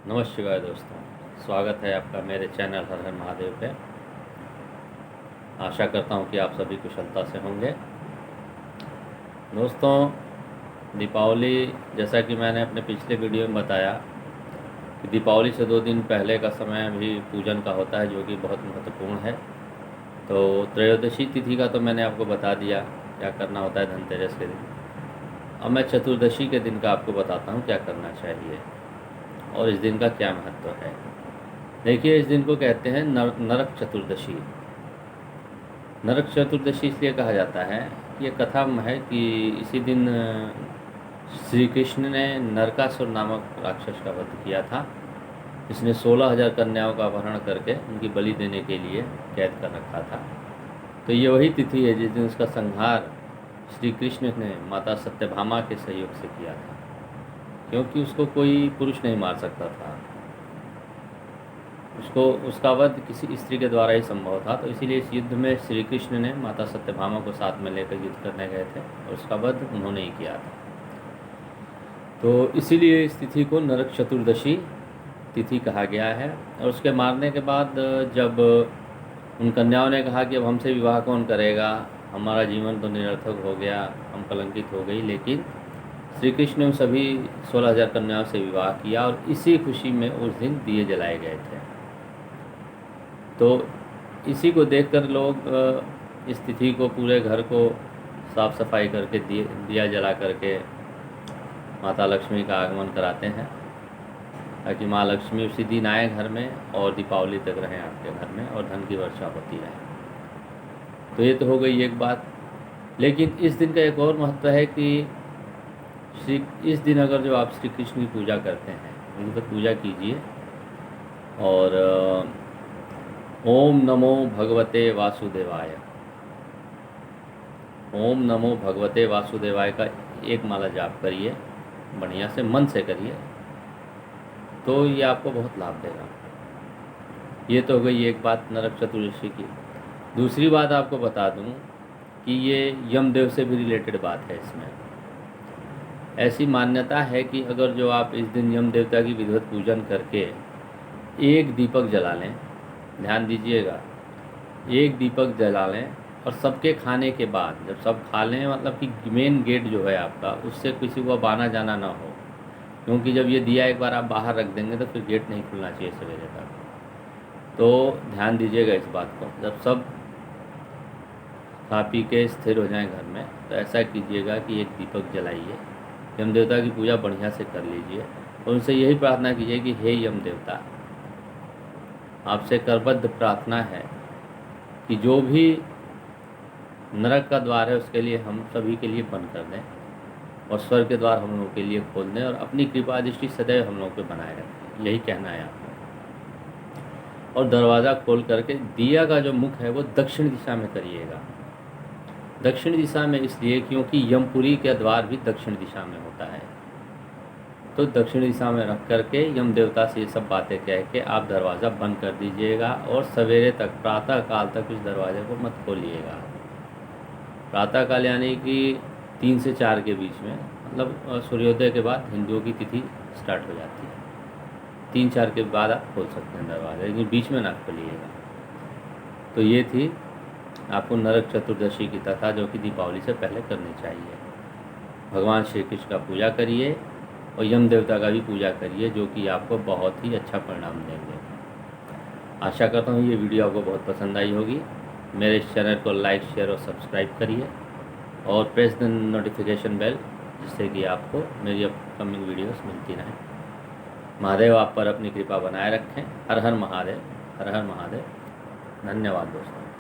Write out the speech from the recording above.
नमस्कार दोस्तों, स्वागत है आपका मेरे चैनल हर हर महादेव पे। आशा करता हूँ कि आप सभी कुशलता से होंगे। दोस्तों, दीपावली, जैसा कि मैंने अपने पिछले वीडियो में बताया कि दीपावली से 2 दिन पहले का समय भी पूजन का होता है, जो कि बहुत महत्वपूर्ण है। तो त्रयोदशी तिथि का तो मैंने आपको बता दिया क्या करना होता है धनतेरस के दिन। अब मैं चतुर्दशी के दिन का आपको बताता हूँ क्या करना चाहिए और इस दिन का क्या महत्व है। देखिए, इस दिन को कहते हैं नरक चतुर्दशी। नरक चतुर्दशी इसलिए कहा जाता है, ये कथा है कि इसी दिन श्री कृष्ण ने नरकासुर नामक राक्षस का वध किया था। इसने 16,000 कन्याओं का अपहरण करके उनकी बलि देने के लिए कैद कर रखा था। तो ये वही तिथि है जिस दिन उसका संहार श्री कृष्ण ने माता सत्यभामा के सहयोग से किया था, क्योंकि उसको कोई पुरुष नहीं मार सकता था। उसका वध किसी स्त्री के द्वारा ही संभव था। तो इसीलिए इस युद्ध में श्री कृष्ण ने माता सत्यभामा को साथ में लेकर युद्ध करने गए थे और उसका वध उन्होंने ही किया था। तो इसीलिए इस तिथि को नरक चतुर्दशी तिथि कहा गया है। और उसके मारने के बाद जब उन कन्याओं ने कहा कि अब हमसे विवाह कौन करेगा, हमारा जीवन तो निरर्थक हो गया, हम कलंकित हो गई, लेकिन श्री कृष्ण ने उन सभी 16,000 कन्याओं से विवाह किया और इसी खुशी में उस दिन दिए जलाए गए थे। तो इसी को देखकर लोग इस तिथि को पूरे घर को साफ़ सफाई करके दिया जला करके माता लक्ष्मी का आगमन कराते हैं, ताकि माँ लक्ष्मी उसी दिन आए घर में और दीपावली तक रहें आपके घर में और धन की वर्षा होती रहे। तो ये तो हो गई एक बात। लेकिन इस दिन का एक और महत्व है कि इस दिन अगर जो आप श्री कृष्ण की पूजा करते हैं, उनकी पूजा कीजिए और ओम नमो भगवते वासुदेवाय, ओम नमो भगवते वासुदेवाय का एक माला जाप करिए, बढ़िया से मन से करिए, तो ये आपको बहुत लाभ देगा। ये तो हो गई एक बात नरक चतुर्दशी की। दूसरी बात आपको बता दूं कि ये यमदेव से भी रिलेटेड बात है। इसमें ऐसी मान्यता है कि अगर जो आप इस दिन यम देवता की विधिवत पूजन करके एक दीपक जला लें, ध्यान दीजिएगा, एक दीपक जला लें और सबके खाने के बाद जब सब खा लें, मतलब कि मेन गेट जो है आपका, उससे किसी को अब आना जाना ना हो, क्योंकि जब ये दिया एक बार आप बाहर रख देंगे तो फिर गेट नहीं खुलना चाहिए सवेरे तक। तो ध्यान दीजिएगा इस बात को। जब सब खा पी के स्थिर हो जाएं घर में, तो ऐसा कीजिएगा कि एक दीपक जलाइए, यम देवता की पूजा बढ़िया से कर लीजिए और उनसे यही प्रार्थना कीजिए कि हे यम देवता, आपसे करबद्ध प्रार्थना है कि जो भी नरक का द्वार है उसके लिए हम सभी के लिए बंद कर दें और स्वर्ग के द्वार हम लोगों के लिए खोल दें और अपनी कृपा दृष्टि सदैव हम लोग पे बनाए रखें। यही कहना है आपको। और दरवाज़ा खोल करके दिया का जो मुख है वो दक्षिण दिशा में करिएगा। दक्षिण दिशा में इसलिए क्योंकि यमपुरी का द्वार भी दक्षिण दिशा में होता है। तो दक्षिण दिशा में रख करके यम देवता से ये सब बातें कह के आप दरवाज़ा बंद कर दीजिएगा और सवेरे तक, प्रातः काल तक इस दरवाजे को मत खोलिएगा। प्रातः काल यानी कि 3 से 4 के बीच में, मतलब सूर्योदय के बाद हिंदुओं की तिथि स्टार्ट हो जाती है। 3-4 के बाद आप खोल सकते हैं दरवाज़ा, लेकिन बीच में ना खोलिएगा। तो ये थी आपको नरक चतुर्दशी की कथा, जो कि दीपावली से पहले करनी चाहिए। भगवान श्री कृष्ण का पूजा करिए और यम देवता का भी पूजा करिए, जो कि आपको बहुत ही अच्छा परिणाम देंगे। आशा करता हूँ ये वीडियो आपको बहुत पसंद आई होगी। मेरे इस चैनल को लाइक, शेयर और सब्सक्राइब करिए और प्रेस द नोटिफिकेशन बेल, जिससे कि आपको मेरी अपकमिंग वीडियोस मिलती रहें। महादेव आप पर अपनी कृपा बनाए रखें। हर हर महादेव, हर हर महादेव। धन्यवाद दोस्तों।